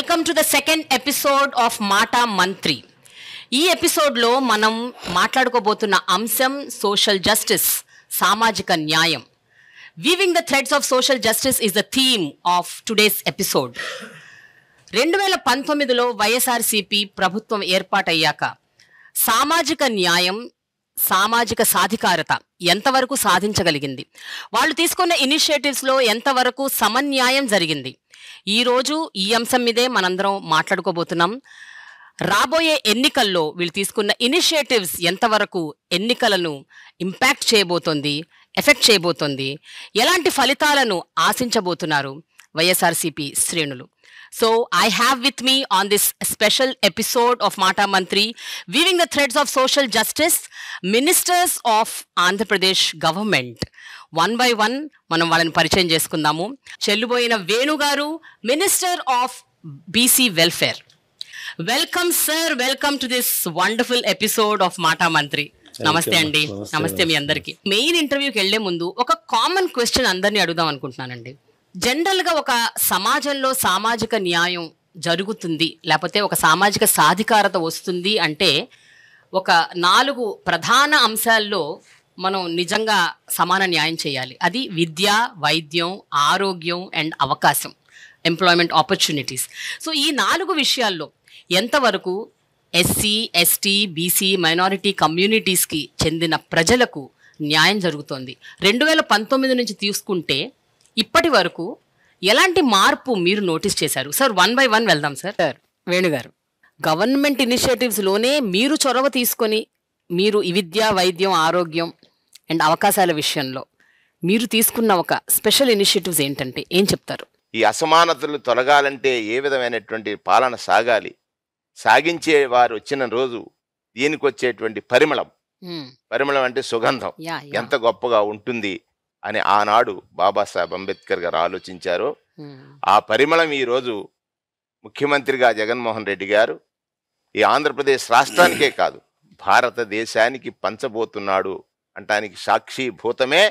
Welcome to the second episode of మాటా మంత్రి. ఈ ఎపిసోడ్లో మనం మాట్లాడుకోబోతున్న అంశం సోషల్ జస్టిస్, సామాజిక న్యాయం. Weaving the threads of social justice is the theme of today's episode. 2019లో వైఎస్ఆర్సీపీ ప్రభుత్వం ఏర్పాటయ్యాక సామాజిక న్యాయం, సామాజిక సాధికారత ఎంతవరకు సాధించగలిగింది, వాళ్ళు తీసుకున్న ఇనిషియేటివ్స్లో ఎంతవరకు సమన్యాయం జరిగింది, ఈరోజు ఈ అంశం మీదే మనందరం మాట్లాడుకోబోతున్నాం. రాబోయే ఎన్నికల్లో వీళ్ళు తీసుకున్న ఇనిషియేటివ్స్ ఎంతవరకు ఎన్నికలను ఇంపాక్ట్ చేయబోతోంది, ఎఫెక్ట్ చేయబోతోంది, ఎలాంటి ఫలితాలను ఆశించబోతున్నారు వైఎస్ఆర్సీపీ శ్రేణులు. So I have with me on this special episode of Mata Mantri, weaving the threads of social justice, ministers of Andhra Pradesh government. One by one మనం వాళ్ళని పరిచయం చేసుకుందాము. చెల్లుబోయిన వేణు గారు, minister of BC welfare. Welcome sir, welcome to this wonderful episode of మాటా మంత్రి. నమస్తే అండి. నమస్తే మీ అందరికి. మెయిన్ ఇంటర్వ్యూకి వెళ్లే ముందు ఒక కామన్ క్వశ్చన్ అందరినీ అడుగుదాం అనుకుంటున్నానండి. జనరల్గా ఒక సమాజంలో సామాజిక న్యాయం జరుగుతుంది, లేకపోతే ఒక సామాజిక సాధికారత వస్తుంది అంటే ఒక 4 ప్రధాన అంశాల్లో మనం నిజంగా సమాన న్యాయం చేయాలి. అది విద్య, వైద్యం, ఆరోగ్యం అండ్ అవకాశం, ఎంప్లాయ్మెంట్ ఆపర్చునిటీస్. సో ఈ 4 విషయాల్లో ఎంతవరకు ఎస్సీ, ఎస్టీ, బీసీ, మైనారిటీ కమ్యూనిటీస్కి చెందిన ప్రజలకు న్యాయం జరుగుతోంది? 2019 నుంచి తీసుకుంటే ఇప్పటి వరకు ఎలాంటి మార్పు మీరు నోటీస్ చేశారు? సార్, వన్ బై వన్ వెళ్దాం. సార్ వేణుగారు, గవర్నమెంట్ ఇనిషియేటివ్స్లోనే మీరు చొరవ తీసుకొని మీరు ఈ విద్య, వైద్యం, ఆరోగ్యం అండ్ అవకాశాల విషయంలో మీరు తీసుకున్న ఒక స్పెషల్ ఇనిషియేటివ్స్ ఏంటంటే ఏం చెప్తారు? ఈ అసమానతలు తొలగాలంటే ఏ విధమైనటువంటి పాలన సాగాలి, సాగించే వారు వచ్చిన రోజు దీనికి వచ్చేటువంటి పరిమళం అంటే సుగంధం ఎంత గొప్పగా ఉంటుంది అని ఆనాడు బాబాసాహెబ్ అంబేద్కర్ గారు ఆలోచించారో ఆ పరిమళం ఈరోజు ముఖ్యమంత్రిగా జగన్మోహన్ రెడ్డి గారు ఈ ఆంధ్రప్రదేశ్ రాష్ట్రానికే కాదు భారతదేశానికి పంచబోతున్నాడు అంటానికి సాక్షిభూతమే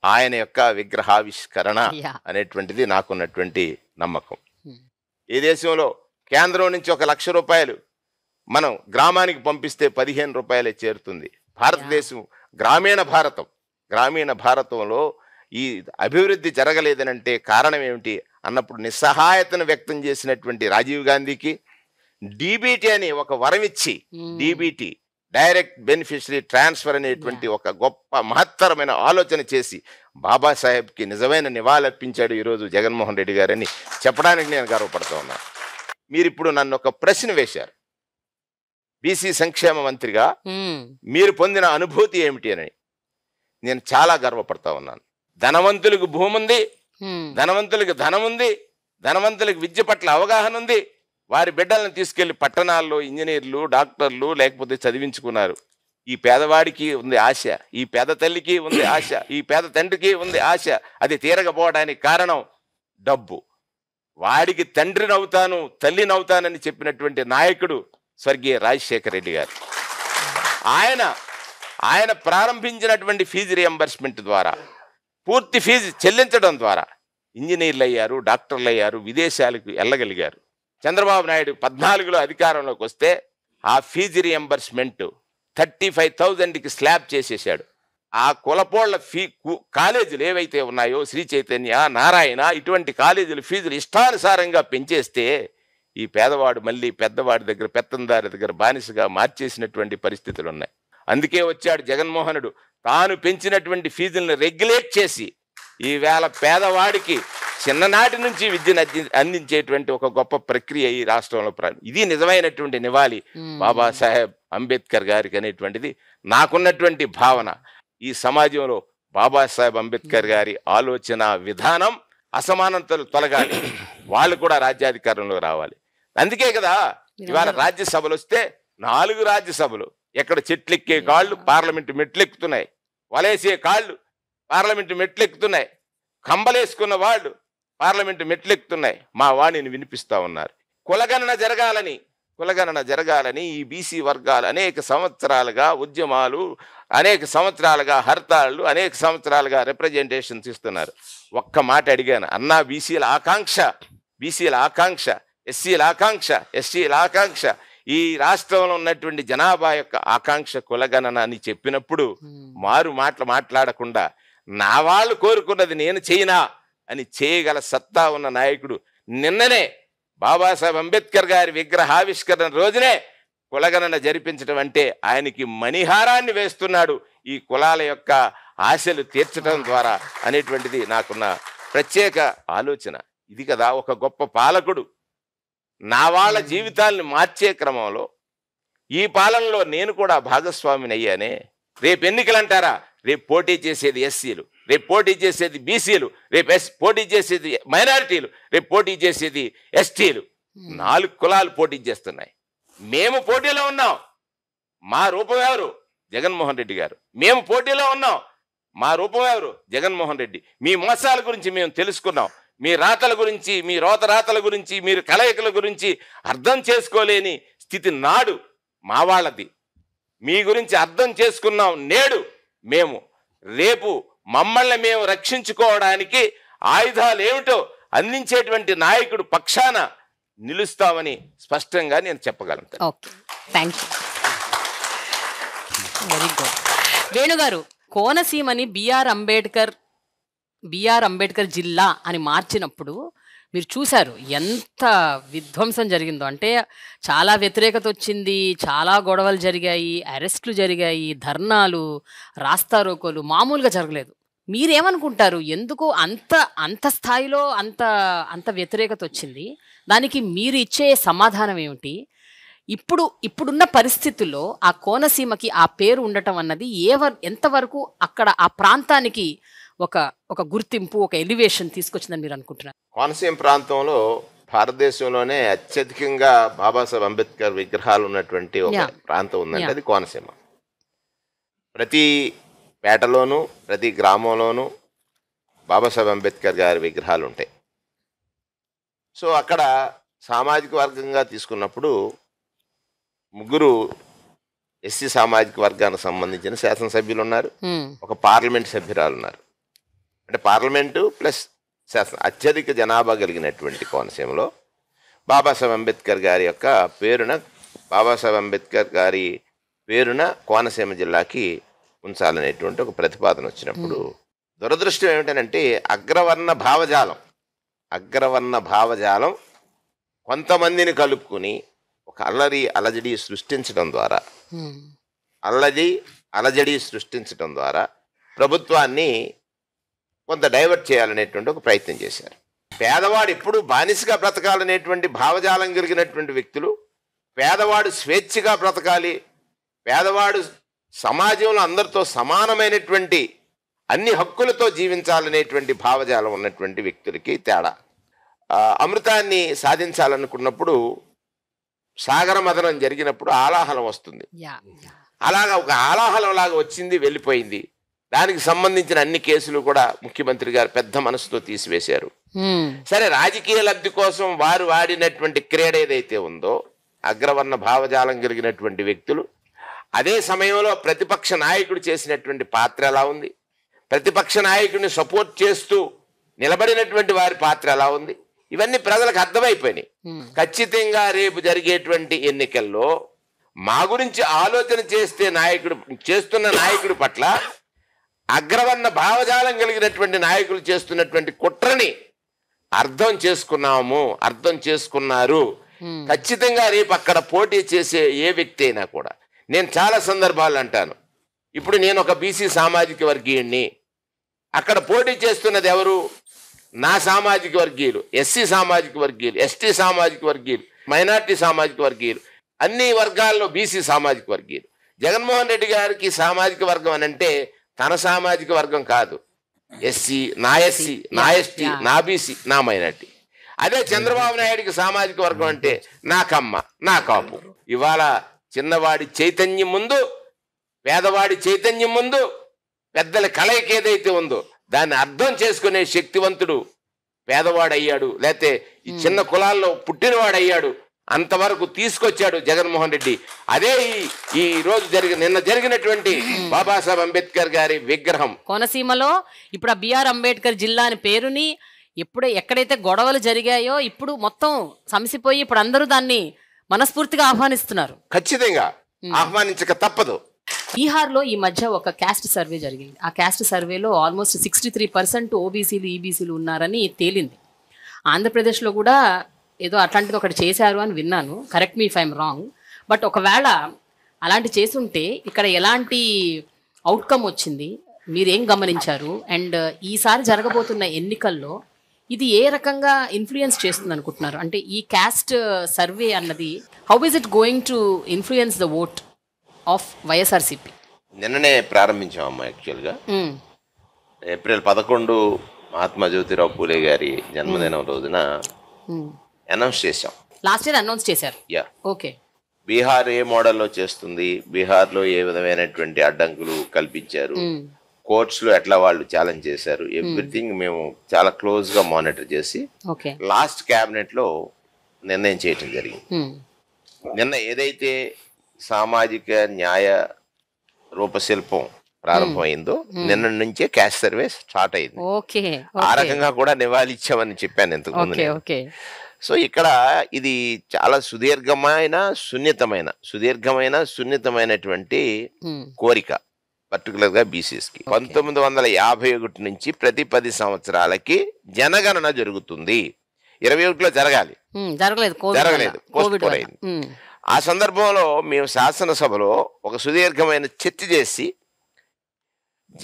ఆయన యొక్క విగ్రహావిష్కరణ అనేటువంటిది నాకున్నటువంటి నమ్మకం. ఈ దేశంలో కేంద్రం నుంచి 1 లక్ష రూపాయలు మనం గ్రామానికి పంపిస్తే 15 రూపాయలే చేరుతుంది. భారతదేశం గ్రామీణ భారతంలో ఈ అభివృద్ధి జరగలేదనంటే కారణం ఏమిటి అన్నప్పుడు నిస్సహాయతను వ్యక్తం చేసినటువంటి రాజీవ్ గాంధీకి డీబీటీ అని ఒక వరమిచ్చి, డీబీటీ డైరెక్ట్ బెనిఫిషరీ ట్రాన్స్ఫర్ అనేటువంటి ఒక గొప్ప మహత్తరమైన ఆలోచన చేసి బాబాసాహెబ్కి నిజమైన నివాళులర్పించాడు ఈరోజు జగన్మోహన్ రెడ్డి గారని చెప్పడానికి నేను గర్వపడుతూ ఉన్నాను. మీరు ఇప్పుడు నన్ను ఒక ప్రశ్న వేశారు, బీసీ సంక్షేమ మంత్రిగా మీరు పొందిన అనుభూతి ఏమిటి అని. నేను చాలా గర్వపడతా ఉన్నాను. ధనవంతులకు భూమి ఉంది, ధనవంతులకు ధనం ఉంది, ధనవంతులకు విద్య పట్ల అవగాహన ఉంది. వారి బిడ్డలను తీసుకెళ్లి పట్టణాల్లో ఇంజనీర్లు, డాక్టర్లు లేకపోతే చదివించుకున్నారు. ఈ పేదవాడికి ఉంది ఆశ, ఈ పేద తల్లికి ఉంది ఆశ, ఈ పేద తండ్రికి ఉంది ఆశ. అది తీరకపోవడానికి కారణం డబ్బు. వాడికి తండ్రినవుతాను, తల్లినవుతానని చెప్పినటువంటి నాయకుడు స్వర్గీయ రాజశేఖర రెడ్డి గారు. ఆయన ప్రారంభించినటువంటి ఫీజు రియంబర్స్మెంట్ ద్వారా, పూర్తి ఫీజు చెల్లించడం ద్వారా ఇంజనీర్లు అయ్యారు, డాక్టర్లు అయ్యారు, విదేశాలకు వెళ్ళగలిగారు. చంద్రబాబు నాయుడు 14లో అధికారంలోకి వస్తే ఆ ఫీజు రియంబర్స్మెంట్ 35,000కి స్లాబ్ చేసేసాడు. ఆ కులపోళ్ల కాలేజీలు ఏవైతే ఉన్నాయో, శ్రీ చైతన్య, నారాయణ, ఇటువంటి కాలేజీల ఫీజులు ఇష్టానుసారంగా పెంచేస్తే ఈ పేదవాడు మళ్ళీ పెద్దవాడి దగ్గర, పెత్తందారి దగ్గర బానిసగా మార్చేసినటువంటి పరిస్థితులు ఉన్నాయి. అందుకే వచ్చాడు జగన్మోహనుడు, తాను పెంచినటువంటి ఫీజులను రెగ్యులేట్ చేసి ఈవేళ పేదవాడికి చిన్ననాటి నుంచి విద్యను అందించేటువంటి ఒక గొప్ప ప్రక్రియ ఈ రాష్ట్రంలో. ఇది నిజమైనటువంటి నివాళి బాబాసాహెబ్ అంబేద్కర్ గారికి అనేటువంటిది నాకున్నటువంటి భావన. ఈ సమాజంలో బాబాసాహెబ్ అంబేద్కర్ గారి ఆలోచన విధానం, అసమానతలు తొలగాలి, వాళ్ళు కూడా రాజ్యాధికారంలో రావాలి. అందుకే కదా ఇవాళ రాజ్యసభలు వస్తే 4 రాజ్యసభలు, ఎక్కడ చెట్లెక్కే కాళ్ళు పార్లమెంటు మెట్లెక్కుతున్నాయి, వలేసే కాళ్ళు పార్లమెంటు మెట్లెక్కుతున్నాయి, కంబలేసుకున్న వాళ్ళు పార్లమెంటు మెట్లెక్కుతున్నాయి. మా వాణిని వినిపిస్తా ఉన్నారు. కులగణన జరగాలని ఈ బీసీ వర్గాలు అనేక సంవత్సరాలుగా ఉద్యమాలు, అనేక సంవత్సరాలుగా హర్తాళ్ళు, అనేక సంవత్సరాలుగా రిప్రజెంటేషన్స్ ఇస్తున్నారు. ఒక్క మాట అడిగాను, అన్నా బీసీల ఆకాంక్ష ఎస్సీల ఆకాంక్ష ఈ రాష్ట్రంలో ఉన్నటువంటి జనాభా యొక్క ఆకాంక్ష కులగణన అని చెప్పినప్పుడు మారు మాటలు మాట్లాడకుండా నా వాళ్ళు కోరుకున్నది నేను చేయనా అని చేయగల సత్తా ఉన్న నాయకుడు నిన్ననే బాబాసాహెబ్ అంబేద్కర్ గారి విగ్రహావిష్కరణ రోజునే కులగణన జరిపించడం అంటే ఆయనకి మణిహారాన్ని వేస్తున్నాడు ఈ కులాల యొక్క ఆశలు తీర్చడం ద్వారా అనేటువంటిది నాకున్న ప్రత్యేక ఆలోచన. ఇది కదా ఒక గొప్ప పాలకుడు. నా వాళ్ళ జీవితాల్ని మార్చే క్రమంలో ఈ పాలనలో నేను కూడా భాగస్వామిని అయ్యానే. రేపు ఎన్నికలు అంటారా, రేపు పోటీ చేసేది ఎస్సీలు, రేపు పోటీ చేసేది బీసీలు, రేపు పోటీ చేసేది మైనారిటీలు, రేపు పోటీ చేసేది ఎస్టీలు. 4 కులాలు పోటీ చేస్తున్నాయి. మేము పోటీలో ఉన్నాం. మా రూపం ఎవరు? జగన్మోహన్ రెడ్డి గారు. మేము పోటీలో ఉన్నాం. మా రూపం ఎవరు? జగన్మోహన్ రెడ్డి. మీ మోసాల గురించి మేము తెలుసుకున్నాం. మీ రాతల గురించి, మీ రాతల గురించి, మీరు కలయికల గురించి అర్థం చేసుకోలేని స్థితి నాడు మా వాళ్ళది. మీ గురించి అర్థం చేసుకున్నాం నేడు మేము. రేపు మమ్మల్ని మేము రక్షించుకోవడానికి ఆయుధాలు ఏమిటో అందించేటువంటి నాయకుడు పక్షాన నిలుస్తామని స్పష్టంగా నేను చెప్పగలను. Okay, thank you, very good. వేణుగారు, కోనసీమని బిఆర్ అంబేద్కర్ జిల్లా అని మార్చినప్పుడు మీరు చూశారు ఎంత విధ్వంసం జరిగిందో. అంటే చాలా వ్యతిరేకత వచ్చింది, చాలా గొడవలు జరిగాయి, అరెస్టులు జరిగాయి, ధర్నాలు, రాస్తారోకోలు మామూలుగా జరగలేదు. మీరేమనుకుంటారు, ఎందుకు అంత స్థాయిలో అంత వ్యతిరేకత వచ్చింది? దానికి మీరు ఇచ్చే సమాధానం ఏమిటి? ఇప్పుడున్న పరిస్థితుల్లో ఆ కోనసీమకి ఆ పేరు ఉండటం అన్నది ఎంతవరకు అక్కడ ఆ ప్రాంతానికి ఒక గుర్తింపు, ఒక ఎలివేషన్ తీసుకొచ్చిందని మీరు అనుకుంటున్నారు? కోనసీమ ప్రాంతంలో భారతదేశంలోనే అత్యధికంగా బాబాసాహెబ్ అంబేద్కర్ విగ్రహాలు ఉన్నటువంటి ఒక ప్రాంతం ఉందంటే అది కోనసీమ. ప్రతి పేటలోనూ ప్రతి గ్రామంలోనూ బాబాసాహెబ్ అంబేద్కర్ గారి విగ్రహాలు ఉంటాయి. సో అక్కడ సామాజిక వర్గంగా తీసుకున్నప్పుడు 3 ఎస్సీ సామాజిక వర్గానికి సంబంధించిన శాసనసభ్యులు ఉన్నారు, ఒక పార్లమెంట్ సభ్యురాలు ఉన్నారు. అంటే పార్లమెంటు ప్లస్ అత్యధిక జనాభా కలిగినటువంటి కోనసీమలో బాబాసాహెబ్ అంబేద్కర్ గారి యొక్క పేరున కోనసీమ జిల్లాకి ఉంచాలనేటువంటి ఒక ప్రతిపాదన వచ్చినప్పుడు దురదృష్టం ఏమిటంటే అగ్రవర్ణ భావజాలం కొంతమందిని కలుపుకుని ఒక అలజడి సృష్టించడం ద్వారా ప్రభుత్వాన్ని కొంత డైవర్ట్ చేయాలనేటువంటి ఒక ప్రయత్నం చేశారు. పేదవాడు ఎప్పుడు బానిసగా బ్రతకాలనేటువంటి భావజాలం కలిగినటువంటి వ్యక్తులు, పేదవాడు స్వేచ్ఛగా బ్రతకాలి, పేదవాడు సమాజంలో అందరితో సమానమైనటువంటి అన్ని హక్కులతో జీవించాలనేటువంటి భావజాలం ఉన్నటువంటి వ్యక్తులకి తేడా. అమృతాన్ని సాధించాలనుకున్నప్పుడు సాగర మదనం జరిగినప్పుడు ఆలాహలం వస్తుంది. అలాగా ఒక ఆలాహలం లాగా వచ్చింది, వెళ్ళిపోయింది. దానికి సంబంధించిన అన్ని కేసులు కూడా ముఖ్యమంత్రి గారు పెద్ద మనసుతో తీసివేశారు. సరే, రాజకీయ లబ్ధి కోసం వారు వాడినటువంటి క్రీడ ఏదైతే ఉందో, అగ్రవర్ణ భావజాలం కలిగినటువంటి వ్యక్తులు, అదే సమయంలో ప్రతిపక్ష నాయకుడు చేసినటువంటి పాత్ర ఎలా ఉంది, ప్రతిపక్ష నాయకుడిని సపోర్ట్ చేస్తూ నిలబడినటువంటి వారి పాత్ర ఎలా ఉంది, ఇవన్నీ ప్రజలకు అర్థమైపోయినాయి. ఖచ్చితంగా రేపు జరిగేటువంటి ఎన్నికల్లో మా గురించి ఆలోచన చేస్తున్న నాయకుడి పట్ల అగ్రవర్ణ భావజాలం కలిగినటువంటి నాయకులు చేస్తున్నటువంటి కుట్రని అర్థం చేసుకున్నారు. ఖచ్చితంగా రేపు అక్కడ పోటీ చేసే ఏ వ్యక్తి అయినా కూడా, నేను చాలా సందర్భాలు అంటాను, ఇప్పుడు నేను ఒక బీసీ సామాజిక వర్గీయుడిని, అక్కడ పోటీ చేస్తున్నది ఎవరు? నా సామాజిక వర్గీయులు, ఎస్సీ సామాజిక వర్గీయులు, ఎస్టీ సామాజిక వర్గీయులు, మైనార్టీ సామాజిక వర్గీయులు, అన్ని వర్గాల్లో బీసీ సామాజిక వర్గీయులు. జగన్మోహన్ రెడ్డి గారికి సామాజిక వర్గం అని అంటే తన సామాజిక వర్గం కాదు, ఎస్సీ, నా ఎస్టీ, నా బీసీ, నా మైనార్టీ. అదే చంద్రబాబు నాయుడికి సామాజిక వర్గం అంటే నా కమ్మ, నా కాపు. ఇవాళ చిన్నవాడి చైతన్యం ముందు, పేదవాడి చైతన్యం ముందు పెద్దల కలయిక ఏదైతే ఉందో దాన్ని అర్థం చేసుకునే శక్తివంతుడు పేదవాడయ్యాడు, లేకపోతే ఈ చిన్న కులాల్లో పుట్టినవాడయ్యాడు. అంతవరకు తీసుకొచ్చాడు జగన్మోహన్ రెడ్డి. అదే ఈ రోజు నిన్న జరిగినటువంటి బాబాసాహెబ్ అంబేద్కర్ గారి విగ్రహం కోనసీమలో. ఇప్పుడు ఆ బిఆర్ అంబేద్కర్ జిల్లా అని పేరుని ఎక్కడైతే గొడవలు జరిగాయో ఇప్పుడు మొత్తం సమసిపోయి ఇప్పుడు అందరూ దాన్ని మనస్ఫూర్తిగా ఆహ్వానిస్తున్నారు. ఖచ్చితంగా ఆహ్వానించక తప్పదు. బీహార్లో ఈ మధ్య ఒక క్యాస్ట్ సర్వే జరిగింది. ఆ క్యాస్ట్ సర్వేలో ఆల్మోస్ట్ 63% ఓబీసీలు ఈబీసీలు ఉన్నారని తేలింది. ఆంధ్రప్రదేశ్లో కూడా ఏదో అట్లాంటిది ఒకటి చేశారు అని విన్నాను. Correct me if I'm wrong. But ఒకవేళ అలాంటి చేసుంటే ఇక్కడ ఎలాంటి అవుట్కమ్ వచ్చింది, మీరేం గమనించారు? అండ్ ఈసారి జరగబోతున్న ఎన్నికల్లో ఇది ఏ రకంగా ఇన్ఫ్లుయెన్స్ చేస్తుంది అనుకుంటున్నారు? అంటే ఈ క్యాస్ట్ సర్వే అన్నది how is it going to influence the vote of YSRCP? నిన్ననే ప్రారంభించామమ్మా. యాక్చువల్గా ఏప్రిల్ 11 మహాత్మా జ్యోతిరావు పూలే గారి జన్మదినం రోజున అనౌన్స్ చేశాం. లాస్ట్ ఇయర్ అనౌన్స్ చేశారు. యా. ఓకే. బీహార్ ఏ మోడల్లో చేస్తుంది, బీహార్లో ఏ విధమైనటువంటి అడ్డంకులు కల్పించారు, కోర్ట్స్లో ఎట్లా వాళ్ళు ఛాలెంజ్ చేశారు, ఎవ్రీథింగ్ మేము చాలా క్లోజ్గా మానిటర్ చేసి లాస్ట్ క్యాబినెట్లో నిర్ణయం చేయటం జరిగింది. నిన్న ఏదైతే సామాజిక న్యాయ రూపశిల్పం ప్రారంభమైందో నిన్న నుంచే క్యాస్ట్ సర్వే స్టార్ట్ అయింది. ఆ రకంగా కూడా నివాళించామని చెప్పాను ఇంతకు ముందు. సో ఇక్కడ ఇది చాలా సున్నితమైనటువంటి కోరిక, పర్టికులర్గా బీసీస్కి. 1951 నుంచి ప్రతి 10 సంవత్సరాలకి జనగణన జరుగుతుంది. 21లో జరగాలి, జరగలేదు, పోస్ట్ పోన్ అయింది. ఆ సందర్భంలో మేము శాసనసభలో ఒక సుదీర్ఘమైన చర్చ చేసి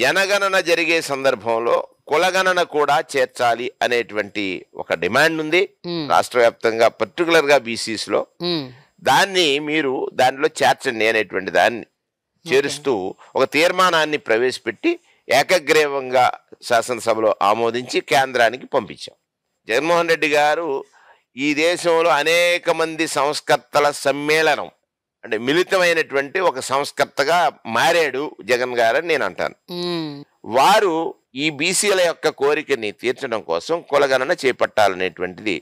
జనగణన జరిగే సందర్భంలో కులగణన కూడా చేర్చాలి అనేటువంటి ఒక డిమాండ్ ఉంది రాష్ట్ర వ్యాప్తంగా, పర్టికులర్ గా బీసీస్ లో. దాన్ని మీరు దానిలో చేర్చండి అనేటువంటి దాన్ని చేరుస్తూ ఒక తీర్మానాన్ని ప్రవేశపెట్టి ఏకగ్రీవంగా శాసనసభలో ఆమోదించి కేంద్రానికి పంపించాం. జగన్మోహన్ రెడ్డి గారు ఈ దేశంలో అనేక మంది సంస్కర్తల సమ్మేళనం, అంటే మిళితమైనటువంటి ఒక సంస్కర్తగా మారాడు జగన్ గారని నేను అంటాను. వారు ఈ బీసీల యొక్క కోరికని తీర్చడం కోసం కులగణన చేపట్టాలనేటువంటిది,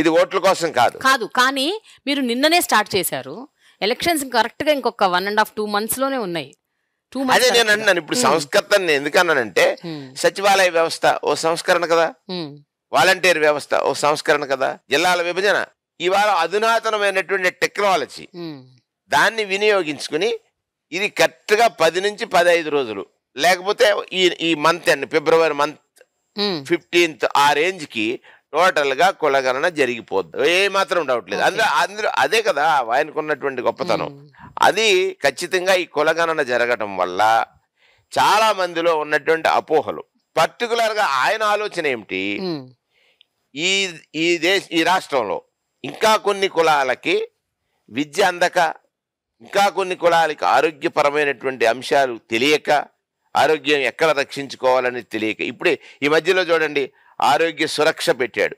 ఇది ఓట్ల కోసం కాదు. కానీ మీరు నిన్ననే స్టార్ట్ చేశారు. ఎలక్షన్స్ కరెక్ట్ గా ఇంకొక 1.5-2 months లోనే ఉన్నాయి. అదే నేను అంటున్నాను. ఇప్పుడు సంస్కర్తని ఎందుకన్నానంటే సచివాలయ వ్యవస్థ ఓ సంస్కరణ కదా, వాలంటీర్ వ్యవస్థ ఓ సంస్కరణ కదా, జిల్లాల విభజన, ఇవాళ అధునాతనమైనటువంటి టెక్నాలజీ, దాన్ని వినియోగించుకుని ఇది కరెక్ట్గా 10 నుంచి 15 రోజులు, లేకపోతే ఈ మంత్ అండి ఫిబ్రవరి మంత్ 15th ఆ రేంజ్కి టోటల్గా కులగణన జరిగిపోద్ది, ఏ మాత్రం డౌట్ లేదు. అందరూ అదే కదా ఆయనకున్నటువంటి గొప్పతనం. అది ఖచ్చితంగా ఈ కులగణన జరగటం వల్ల చాలా మందిలో ఉన్నటువంటి అపోహలు, పర్టికులర్గా ఆయన ఆలోచన ఏమిటి, ఈ రాష్ట్రంలో ఇంకా కొన్ని కులాలకి విద్య అందక, ఇంకా కొన్ని కులాలకి ఆరోగ్యపరమైనటువంటి అంశాలు తెలియక, ఆరోగ్యం ఎక్కడ రక్షించుకోవాలని తెలియక, ఇప్పుడే ఈ మధ్యలో చూడండి ఆరోగ్య సురక్ష పెట్టాడు,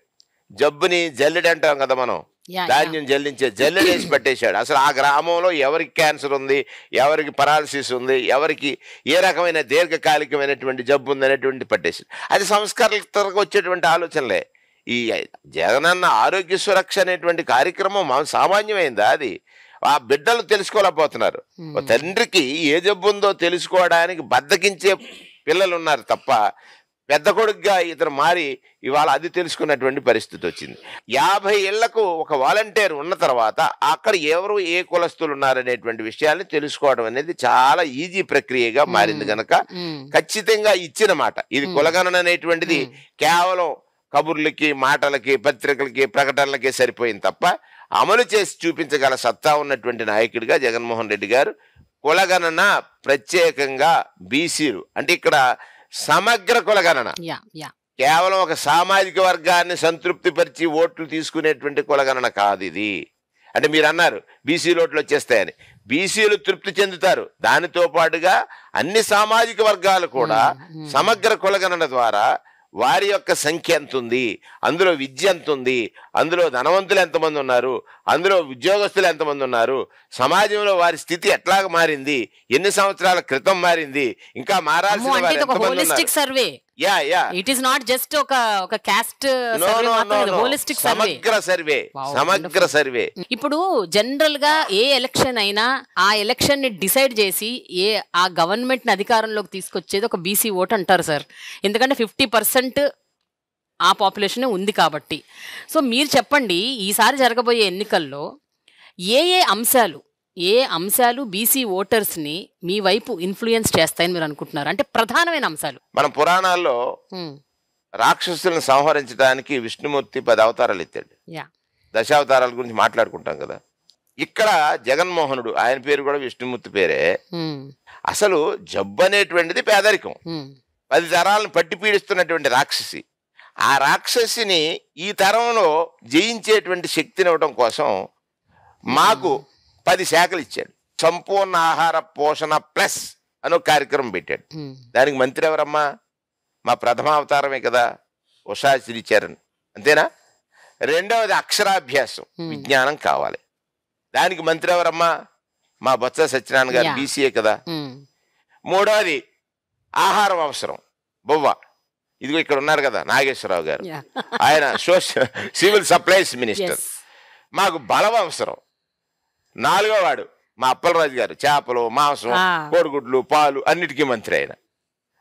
జబ్బుని జల్లెడు అంటాం కదా మనం, ధాన్యం జల్లించే జల్లెడేసి పెట్టేశాడు. అసలు ఆ గ్రామంలో ఎవరికి క్యాన్సర్ ఉంది, ఎవరికి పరాలసిస్ ఉంది, ఎవరికి ఏ రకమైన దీర్ఘకాలికమైనటువంటి జబ్బు ఉంది అనేటువంటి పట్టేశాడు. అది సంస్కరణకు వచ్చేటువంటి ఆలోచనలే. ఈ జగనన్న ఆరోగ్య సురక్ష అనేటువంటి కార్యక్రమం సామాన్యమైందా? అది ఆ బిడ్డలు తెలుసుకోలేకపోతున్నారు. తండ్రికి ఏ జబ్బు ఉందో తెలుసుకోవడానికి బద్దకించే పిల్లలు ఉన్నారు తప్ప, పెద్ద కొడుకుగా ఇతను మారి ఇవాళ అది తెలుసుకున్నటువంటి పరిస్థితి వచ్చింది. 50 ఏళ్లకు ఒక వాలంటీర్ ఉన్న తర్వాత అక్కడ ఎవరు ఏ కులస్తులు ఉన్నారనేటువంటి విషయాన్ని తెలుసుకోవడం అనేది చాలా ఈజీ ప్రక్రియగా మారింది కనుక ఖచ్చితంగా ఇచ్చిన మాట. ఇది కులగణన అనేటువంటిది కేవలం కబుర్లకి, మాటలకి, పత్రికలకి, ప్రకటనలకి సరిపోయింది తప్ప అమలు చేసి చూపించగల సత్తా ఉన్నటువంటి నాయకుడిగా జగన్మోహన్ రెడ్డి గారు కులగణన, ప్రత్యేకంగా బీసీలు అంటే ఇక్కడ సమగ్ర కులగణన, కేవలం ఒక సామాజిక వర్గాన్ని సంతృప్తిపరిచి ఓట్లు తీసుకునేటువంటి కులగణన కాదు ఇది. అంటే మీరు అన్నారు బీసీలు ఓట్లు వచ్చేస్తాయని, బీసీలు తృప్తి చెందుతారు, దానితో పాటుగా అన్ని సామాజిక వర్గాలు కూడా సమగ్ర కులగణన ద్వారా వారి యొక్క సంఖ్య ఎంత ఉంది, అందులో విద్య ఎంత ఉంది, అందులో ధనవంతులు ఎంతమంది ఉన్నారు, అందులో ఉద్యోగస్తులు ఎంతమంది ఉన్నారు, సమాజంలో వారి స్థితి ఎట్లాగ మారింది, ఎన్ని సంవత్సరాల క్రితం మారింది, ఇంకా మారాల్సిన వారు ఎంతమంది ఉన్నారు. సమగ్ర సర్వే. ఇప్పుడు జనరల్ గా ఏ ఎలక్షన్ అయినా ఆ ఎలక్షన్ ని డిసైడ్ చేసి ఆ గవర్నమెంట్ ని అధికారంలోకి తీసుకొచ్చేది ఒక బీసీ ఓట్ అంటారు సార్. ఎందుకంటే 50% ఆ పాపులేషనే ఉంది కాబట్టి. సో మీరు చెప్పండి, ఈసారి జరగబోయే ఎన్నికల్లో ఏ ఏ అంశాలు ఏ అంశాలు బీసీ ఓటర్స్ని మీ వైపు ఇన్ఫ్లుయెన్స్ చేస్తాయని మీరు అనుకుంటున్నారు? అంటే ప్రధానమైన అంశాలు. మన పురాణాల్లో రాక్షసులను సంహరించడానికి విష్ణుమూర్తి 10 అవతారాలు ఎత్తాడు. యా, దశావతారాల గురించి మాట్లాడుకుంటాం కదా. ఇక్కడ జగన్మోహనుడు, ఆయన పేరు కూడా విష్ణుమూర్తి పేరే. అసలు జబ్బు అనేటువంటిది పేదరికం, 10 తరాలను పట్టి పీడిస్తున్నటువంటి రాక్షసి. ఆ రాక్షసిని ఈ తరంలో జయించేటువంటి శక్తినివ్వడం కోసం మాకు 10 శాఖలు ఇచ్చాడు. సంపూర్ణ ఆహార పోషణ ప్లస్ అని ఒక కార్యక్రమం పెట్టాడు. దానికి మంత్రి ఎవరమ్మా? మా ప్రథమ అవతారమే కదా, ఉషా శ్రీచరణ్. అంతేనా? రెండవది అక్షరాభ్యాసం, విజ్ఞానం కావాలి. దానికి మంత్రి ఎవరమ్మా? మా బొత్స సత్యనారాయణ గారు, బీసీఏ కదా. మూడవది ఆహారం అవసరం, బొవ్వ. ఇదిగో ఇక్కడ ఉన్నారు కదా నాగేశ్వరరావు గారు, ఆయన సివిల్ సప్లైస్ మినిస్టర్. మాకు బలం అవసరం. నాలుగో వాడు మా అప్పలరాజు గారు, చేపలు, మాంసం, కోడిగుడ్లు, పాలు అన్నిటికీ మంత్రి ఆయన.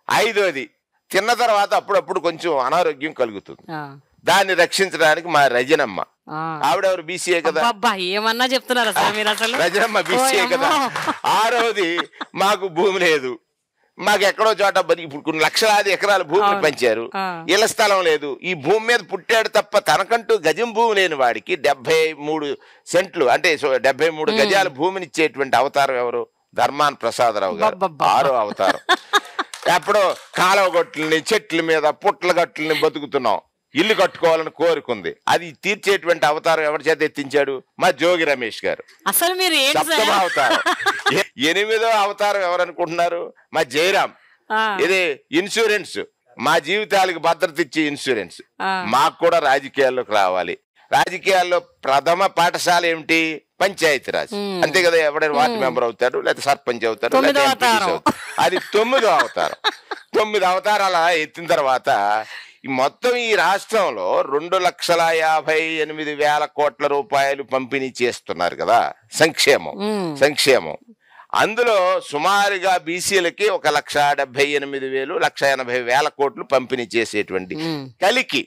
ఐదోది తిన్న తర్వాత అప్పుడప్పుడు కొంచెం అనారోగ్యం కలుగుతుంది, దాన్ని రక్షించడానికి మా రజనమ్మ. ఆవిడెవరు? బీసీఏ కదా. ఏమన్నా చెప్తున్నారు రజనమ్మ బీసీఏ కదా. ఆరవది మాకు భూమి లేదు, మాకు ఎక్కడో చోట ఇప్పుడు కొన్ని లక్షలాది ఎకరాల భూమిని పంచారు, ఇళ్ల స్థలం లేదు. ఈ భూమి మీద పుట్టాడు తప్ప తనకంటూ గజం భూమి లేని వాడికి 73 సెంట్లు అంటే 73 గజాల భూమిని ఇచ్చేటువంటి అవతారం ఎవరు? ధర్మాన్ ప్రసాదరావు గారు, 6వ అవతారం. ఎప్పుడో కాలువ గొట్లని, చెట్ల మీద పుట్ల గట్లని బతుకుతున్నాం, ఇల్లు కట్టుకోవాలని కోరుకుంది. అది తీర్చేటువంటి అవతారం ఎవరి చేత ఎత్తించాడు? మా జోగి రమేష్ గారు. అసలు మీరు 7వ అవతారం. 8వ అవతారం ఎవరనుకుంటున్నారు? మా జయరాం. ఇది ఇన్సూరెన్స్, మా జీవితాలకు భద్రత ఇచ్చే ఇన్సూరెన్స్. మాకు కూడా రాజకీయాల్లోకి రావాలి. రాజకీయాల్లో ప్రథమ పాఠశాల ఏమిటి? పంచాయతీరాజ్. అంతే కదా. ఎవడైనా వార్డు మెంబర్ అవుతాడు, లేకపోతే సర్పంచ్ అవుతాడు, అది 9వ అవతారం. 9 అవతారాల ఎత్తిన తర్వాత మొత్తం ఈ రాష్ట్రంలో 2,58,000 కోట్ల రూపాయలు పంపిణీ చేస్తున్నారు కదా సంక్షేమం. అందులో సుమారుగా బీసీలకి 1,78,000, 1,80,000 కోట్లు పంపిణీ చేసేటువంటి కలికి.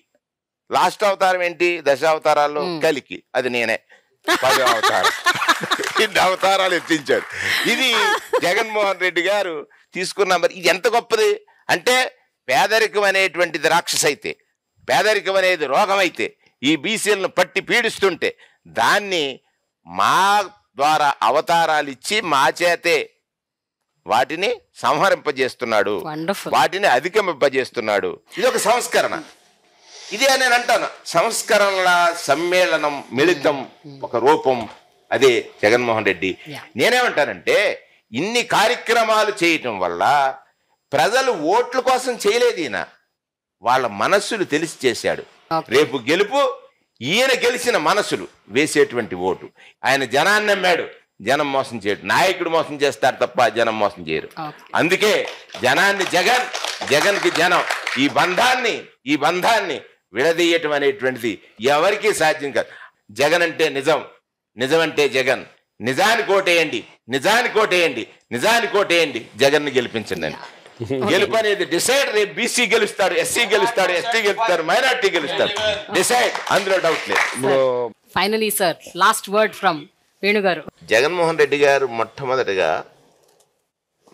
లాస్ట్ అవతారం ఏంటి? దశావతారాల్లో కలికి, అది నేనే. 10వ అవతారం. 2 అవతారాలు ఎత్తించాడు. ఇది జగన్మోహన్ రెడ్డి గారు తీసుకున్న. మరి ఇది ఎంత గొప్పది అంటే, పేదరికం అనేటువంటిది రాక్షస అయితే, పేదరికం అనేది రోగం అయితే, ఈ బీసీలను పట్టి పీడిస్తుంటే దాన్ని మా ద్వారా అవతారాలు ఇచ్చి మా చేతే వాటిని సంహరింపజేస్తున్నాడు, వాటిని అధిగమింపజేస్తున్నాడు. ఇది ఒక సంస్కరణ. ఇదే నేను అంటాను, సంస్కరణల సమ్మేళనం, మిళితం, ఒక రూపం. అదే జగన్మోహన్ రెడ్డి. నేనేమంటానంటే, ఇన్ని కార్యక్రమాలు చేయటం వల్ల ప్రజలు ఓట్ల కోసం చేయలేదు, ఈయన వాళ్ళ మనస్సులు తెలిసి చేశాడు. రేపు గెలుపు ఈయన గెలిచిన మనసులు వేసేటువంటి ఓటు. ఆయన జనాన్ని నమ్మాడు, జనం మోసం చేయడు. నాయకుడు మోసం చేస్తారు తప్ప జనం మోసం చేయరు. అందుకే జనాన్ని జగన్కి జనం, ఈ బంధాన్ని విడదీయటం అనేటువంటిది ఎవరికీ సాధ్యం కాదు. జగన్ అంటే నిజం, నిజం అంటే జగన్. నిజానికి ఓటేయండి, జగన్ని గెలిపించండి అని. గెలుపు అనేది డిసైడ్. రేపు బీసీ గెలుస్తాడు, ఎస్సీ గెలుస్తాడు, ఎస్టీ గెలుస్తాడు, మైనార్టీ గెలుస్తాడు. డిసైడ్, అందులో డౌట్ లేదు. Finally sir, last word from Venu గారు. జగన్మోహన్ రెడ్డి గారు మొట్టమొదటిగా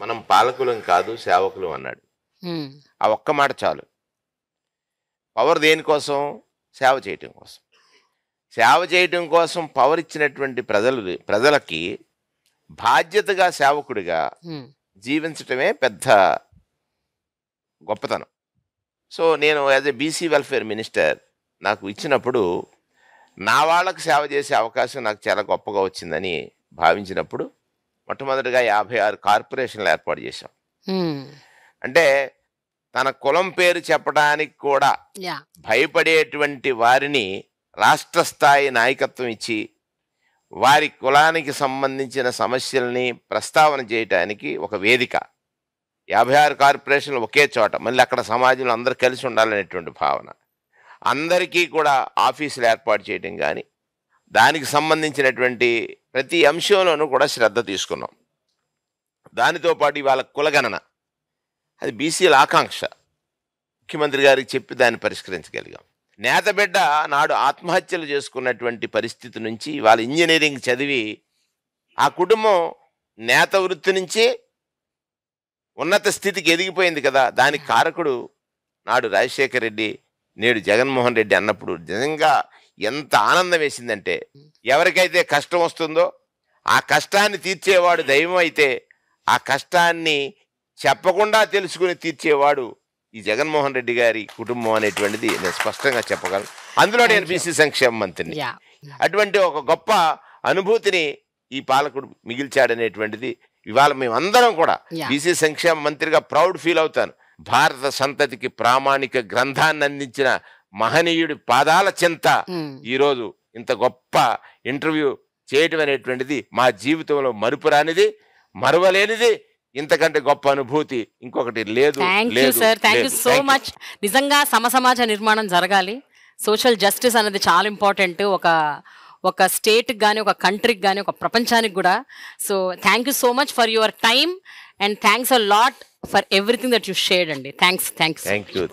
మనం పాలకులం కాదు సేవకులు అన్నాడు. ఆ ఒక్క మాట చాలు. పవర్ దేనికోసం? సేవ చేయటం కోసం పవర్ ఇచ్చినటువంటి ప్రజలకి బాధ్యతగా సేవకుడిగా జీవించటమే పెద్ద గొప్పతనం. సో నేను as a BC welfare minister నాకు ఇచ్చినప్పుడు నా వాళ్ళకు సేవ చేసే అవకాశం నాకు చాలా గొప్పగా వచ్చిందని భావించినప్పుడు మొట్టమొదటిగా 56 కార్పొరేషన్లు ఏర్పాటు చేశాం. అంటే తన కులం పేరు చెప్పడానికి కూడా భయపడేటువంటి వారిని రాష్ట్ర స్థాయి నాయకత్వం ఇచ్చి వారి కులానికి సంబంధించిన సమస్యల్ని ప్రస్తావన చేయటానికి ఒక వేదిక. 56 కార్పొరేషన్లు ఒకే చోట, మళ్ళీ అక్కడ సమాజంలో అందరూ కలిసి ఉండాలనేటువంటి భావన. అందరికీ కూడా ఆఫీసులు ఏర్పాటు చేయడం కానీ, దానికి సంబంధించినటువంటి ప్రతి అంశంలోనూ కూడా శ్రద్ధ తీసుకున్నాం. దానితో పాటు ఇవాళ కులగణన, అది బీసీల ఆకాంక్ష. ముఖ్యమంత్రి గారికి చెప్పి దాన్ని పరిష్కరించగలిగాం. నేత బిడ్డ నాడు ఆత్మహత్యలు చేసుకున్నటువంటి పరిస్థితి నుంచి వాళ్ళ ఇంజనీరింగ్ చదివి ఆ కుటుంబం నేత వృత్తి నుంచి ఉన్నత స్థితికి ఎదిగిపోయింది కదా. దానికి కారకుడు నాడు రాజశేఖర్ రెడ్డి, నేడు జగన్మోహన్ రెడ్డి అన్నప్పుడు నిజంగా ఎంత ఆనందం వేసిందంటే, ఎవరికైతే కష్టం వస్తుందో ఆ కష్టాన్ని తీర్చేవాడు దైవం అయితే, ఆ కష్టాన్ని చెప్పకుండా తెలుసుకుని తీర్చేవాడు ఈ జగన్మోహన్ రెడ్డి గారి కుటుంబం అనేటువంటిది నేను స్పష్టంగా చెప్పగలను. అందులో నేను బీసీ సంక్షేమ మంత్రిని. అటువంటి ఒక గొప్ప అనుభూతిని ఈ పాలకుడు మిగిల్చాడనేటువంటిది ఇవాళ మేమందరం కూడా బీసీ సంక్షేమ మంత్రిగా ప్రౌడ్ ఫీల్ అవుతాను. భారత సంతతికి ప్రామాణిక గ్రంథాన్ని అందించిన మహనీయుడి పాదాల చింత ఈరోజు ఇంత గొప్ప ఇంటర్వ్యూ చేయటం అనేటువంటిది మా జీవితంలో మరుపురానిది, మరువలేనిది. ఇంతకంటే గొప్ప అనుభూతి ఇంకొకటి లేదు. Thank you so much. నిజంగా సమసమాజ నిర్మాణం జరగాలి. సోషల్ జస్టిస్ అనేది చాలా ఇంపార్టెంట్ ఒక స్టేట్కి కానీ, ఒక కంట్రీకి కానీ, ఒక ప్రపంచానికి కూడా. So thank you so much for your time and thanks a lot for everything that you shared అండి. థ్యాంక్స్. Thank you.